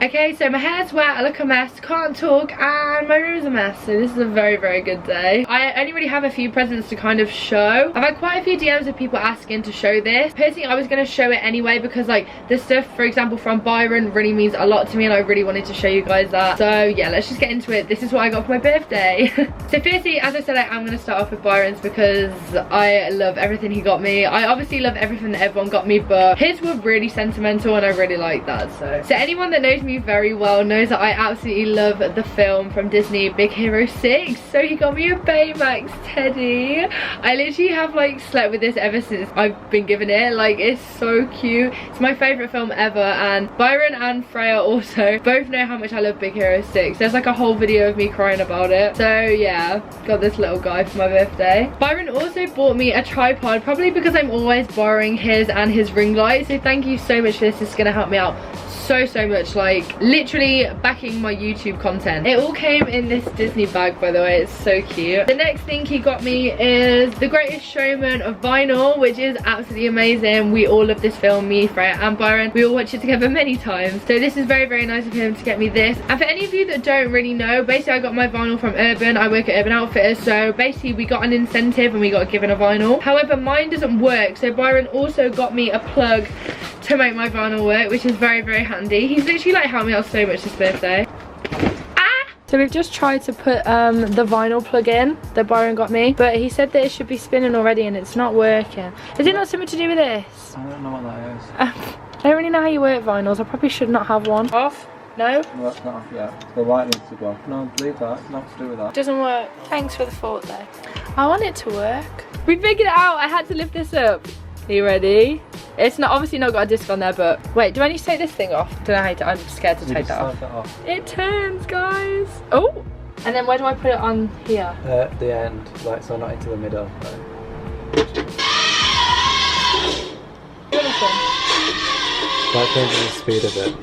Okay, so my hair's wet, I look a mess, can't talk, and my room's a mess. So this is a very, very good day. I only really have a few presents to kind of show. I've had quite a few DMs of people asking to show this. Personally, I was going to show it anyway because like the stuff, for example, from Byron really means a lot to me and I really wanted to show you guys that. So yeah, let's just get into it. This is what I got for my birthday. So firstly, as I said, I am going to start off with Byron's because I love everything he got me. I obviously love everything that everyone got me, but his were really sentimental and I really like that. So anyone that knows me very well knows that I absolutely love the film from Disney, Big Hero 6. So he got me a Baymax teddy. I literally have like slept with this ever since I've been given it. Like, it's so cute. It's my favourite film ever, and Byron and Freya also both know how much I love Big Hero 6. There's like a whole video of me crying about it. So yeah, got this little guy for my birthday. Byron also bought me a tripod, probably because I'm always borrowing his and his ring light. So thank you so much for this. This is gonna help me out so much, like literally backing my YouTube content. It all came in this Disney bag, by the way. It's so cute. The next thing he got me is The Greatest Showman of vinyl, which is absolutely amazing. We all love this film, me, Freya and Byron. We all watch it together many times. So this is very, very nice of him to get me this. And for any of you that don't really know, basically I got my vinyl from Urban. I work at Urban Outfitters, so basically we got an incentive and we got given a vinyl. However, mine doesn't work, so Byron also got me a plug to make my vinyl work, which is very, very handy. He's literally like helped me out so much this birthday. So we've just tried to put the vinyl plug in that Byron got me, but he said that it should be spinning already and it's not working. Is it not something to do with this? I don't know what that is. I don't really know how you work vinyls. I probably should not have one. Off? No? No, that's not off yet. The light needs to go off. No, leave that. It's not to do with that. Doesn't work. Thanks for the thought though. I want it to work. We figured it out. I had to lift this up. Are you ready? It's not obviously not got a disc on there, but wait, do I need to take this thing off? Don't know how to, I'm scared to take that off. It turns, guys. Oh, and then where do I put it on here? The end, like so not into the middle. That changes the speed of it.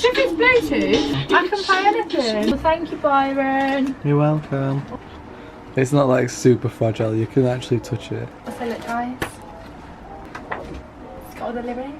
If it's Bluetooth, I can play anything. Well, thank you, Byron. You're welcome. It's not like super fragile, you can actually touch it. What's it look, guys? It's got all the lyrics.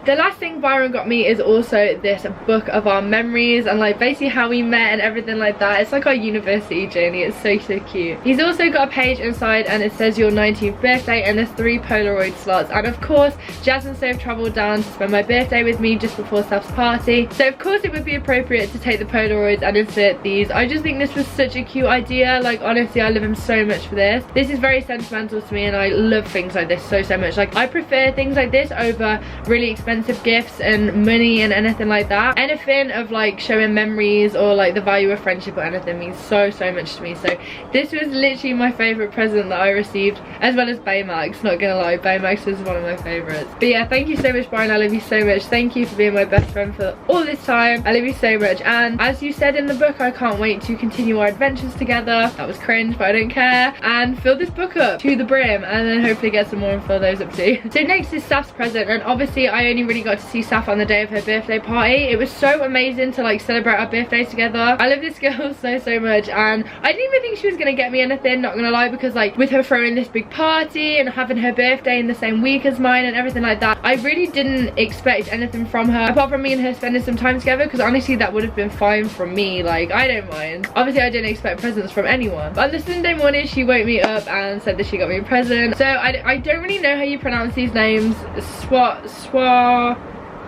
The last thing Byron got me is also this book of our memories and like basically how we met and everything like that. It's like our university journey. It's so cute. He's also got a page inside and it says your 19th birthday and there's 3 Polaroid slots. And of course, Jazz and Soph travelled down to spend my birthday with me just before Soph's party. So of course it would be appropriate to take the Polaroids and insert these. I just think this was such a cute idea. Like honestly, I love him so much for this. This is very sentimental to me and I love things like this so much. Like I prefer things like this over really expensive gifts and money and anything like that. Anything of like showing memories or like the value of friendship or anything means so much to me. So this was literally my favourite present that I received, as well as Baymax. Not gonna lie, Baymax was one of my favourites. But yeah, thank you so much, Brian. I love you so much. Thank you for being my best friend for all this time. I love you so much, and as you said in the book, I can't wait to continue our adventures together. That was cringe, but I don't care. And fill this book up to the brim and then hopefully get some more and fill those up too. So next is Saf's present, and obviously I only really got to see Saf on the day of her birthday party. It was so amazing to like celebrate our birthdays together. I love this girl so much, and I didn't even think she was gonna get me anything, not gonna lie, because like with her throwing this big party and having her birthday in the same week as mine and everything like that, I really didn't expect anything from her apart from me and her spending some time together, because honestly that would have been fine from me. Like I don't mind. Obviously I didn't expect presents from anyone, but on the Sunday morning she woke me up and said that she got me a present. So I don't really know how you pronounce these names.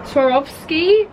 Swarovski?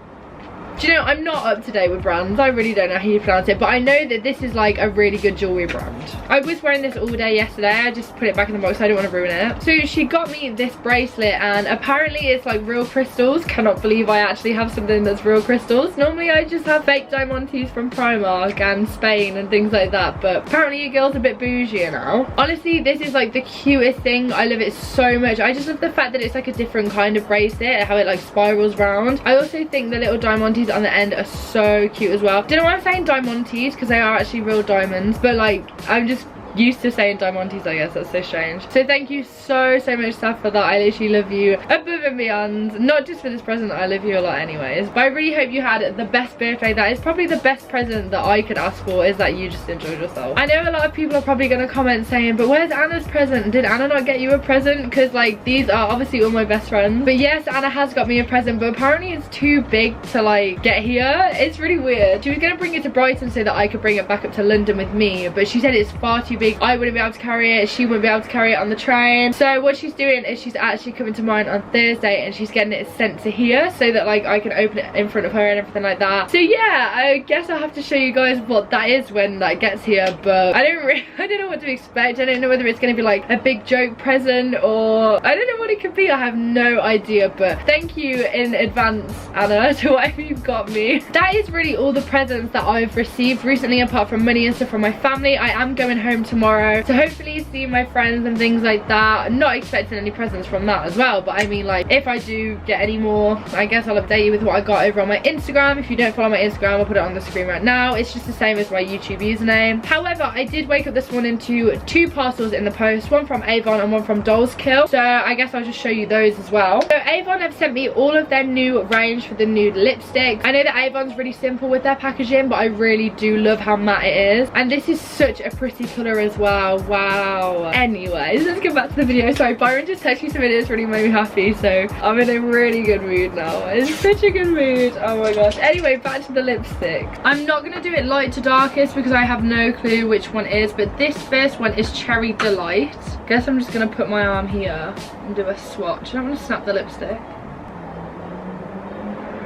Do you know, I'm not up to date with brands. I really don't know how you pronounce it, but I know that this is like a really good jewellery brand. I was wearing this all day yesterday. I just put it back in the box. I don't want to ruin it. So she got me this bracelet, and apparently it's like real crystals. Cannot believe I actually have something that's real crystals. Normally I just have fake diamantes from Primark and Spain and things like that, but apparently your girl's a bit bougie now. Honestly, this is like the cutest thing. I love it so much. I just love the fact that it's like a different kind of bracelet, how it like spirals round. I also think the little diamantes on the end are so cute as well. Don't know why I'm saying diamantes, because they are actually real diamonds, but like I'm just used to saying Diamantes, I guess. That's so strange. So thank you so much, Saf, for that. I literally love you above and beyond. Not just for this present, I love you a lot anyways. But I really hope you had the best birthday. That is probably the best present that I could ask for, is that you just enjoyed yourself. I know a lot of people are probably going to comment saying, but where's Anna's present? Did Anna not get you a present? Because like these are obviously all my best friends. But yes, Anna has got me a present, but apparently it's too big to like get here. It's really weird. She was going to bring it to Brighton so that I could bring it back up to London with me, but she said it's far too big. I wouldn't be able to carry it, she wouldn't be able to carry it on the train. So what she's doing is she's actually coming to mine on Thursday, and she's getting it sent to here so that like I can open it in front of her and everything like that. So yeah, I guess I'll have to show you guys what that is when that gets here, but I don't know what to expect. I don't know whether it's going to be like a big joke present, or I don't know what it could be. I have no idea, but thank you in advance, Anna, to whatever you've got me. That is really all the presents that I've received recently, apart from money and stuff from my family. I am going home tomorrow to hopefully see my friends and things like that. I'm not expecting any presents from that as well, but I mean, like, if I do get any more, I guess I'll update you with what I got over on my Instagram. If you don't follow my Instagram, I'll put it on the screen right now. It's just the same as my YouTube username. However, I did wake up this morning to 2 parcels in the post, one from Avon and one from Dolls Kill, so I guess I'll just show you those as well. So Avon have sent me all of their new range for the nude lipsticks. I know that Avon's really simple with their packaging, but I really do love how matte it is, and this is such a pretty colour as well. Wow. Anyways, let's get back to the video. Sorry, Byron just texted me something that's really made me happy, so I'm in a really good mood now. It's such a good mood. Oh my gosh. Anyway, back to the lipstick. I'm not going to do it light to darkest because I have no clue which one is, but this first one is Cherry Delight. Guess I'm just going to put my arm here and do a swatch. I don't want to snap the lipstick.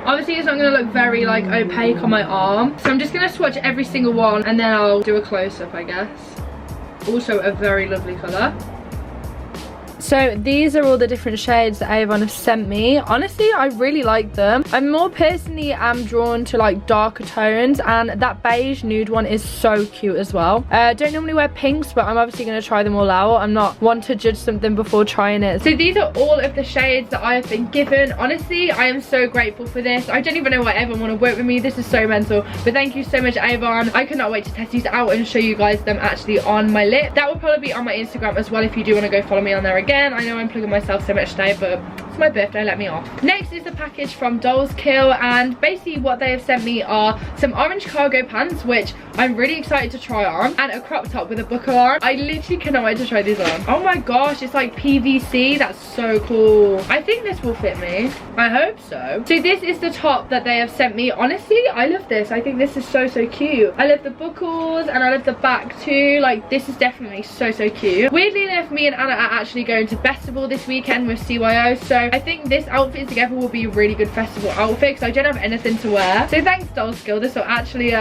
Obviously it's not going to look very like opaque on my arm, so I'm just going to swatch every single one and then I'll do a close-up, I guess. Also a very lovely colour. So these are all the different shades that Avon have sent me. Honestly, I really like them. I more personally am drawn to like darker tones, and that beige nude one is so cute as well. Don't normally wear pinks, but I'm obviously going to try them all out. I'm not one to judge something before trying it. So these are all of the shades that I have been given. Honestly, I am so grateful for this. I don't even know why Avon want to work with me. This is so mental. But thank you so much, Avon. I cannot wait to test these out and show you guys them actually on my lip. That will probably be on my Instagram as well if you do want to go follow me on there again. I know I'm plugging myself so much today, but it's my birthday, let me off. Next is the package from Dolls Kill, and basically what they have sent me are some orange cargo pants, which I'm really excited to try on, and a crop top with a buckle on. I literally cannot wait to try these on. Oh my gosh, it's like PVC. That's so cool. I think this will fit me. I hope so. So this is the top that they have sent me. Honestly, I love this. I think this is so cute. I love the buckles and I love the back too. Like, this is definitely so cute. Weirdly enough, me and Anna are actually going to Festival this weekend with CYO, so I think this outfit together will be a really good festival outfit because I don't have anything to wear. So thanks, Dolls Kill. This will actually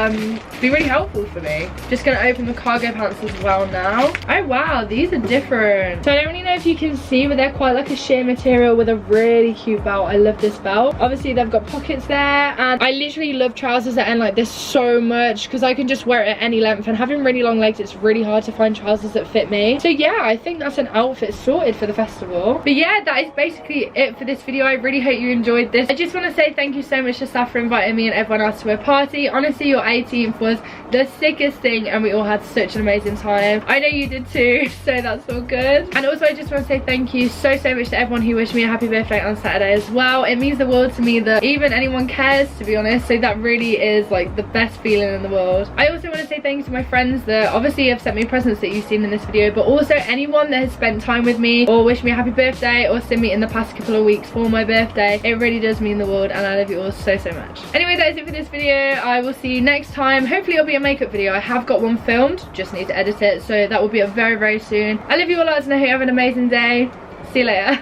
be really helpful for me. Just gonna open the cargo pants as well now. Oh wow, these are different. So I don't really know if you can see, but they're quite like a sheer material with a really cute belt. I love this belt. Obviously they've got pockets there, and I literally love trousers that end like this so much because I can just wear it at any length, and having really long legs, it's really hard to find trousers that fit me. So yeah, I think that's an outfit sorted for the festival. But yeah, that is basically it for this video. I really hope you enjoyed this. I just want to say thank you so much to Saf for inviting me and everyone else to a party. Honestly, your 18th was the sickest thing, and we all had such an amazing time. I know you did too, so that's all good. And also I just want to say thank you so much to everyone who wished me a happy birthday on Saturday as well. It means the world to me that even anyone cares, to be honest, so that really is like the best feeling in the world. I also want to say thank you to my friends that obviously have sent me presents that you've seen in this video, but also anyone that has spent time with me or wished me a happy birthday or seen me in the past couple of weeks for my birthday. It really does mean the world, and I love you all so much. Anyway, that is it for this video. I will see you next time. Hopefully it'll be a makeup video. I have got one filmed, just need to edit it, so that will be up very soon. I love you all lots, and I hope you have an amazing day. See you later.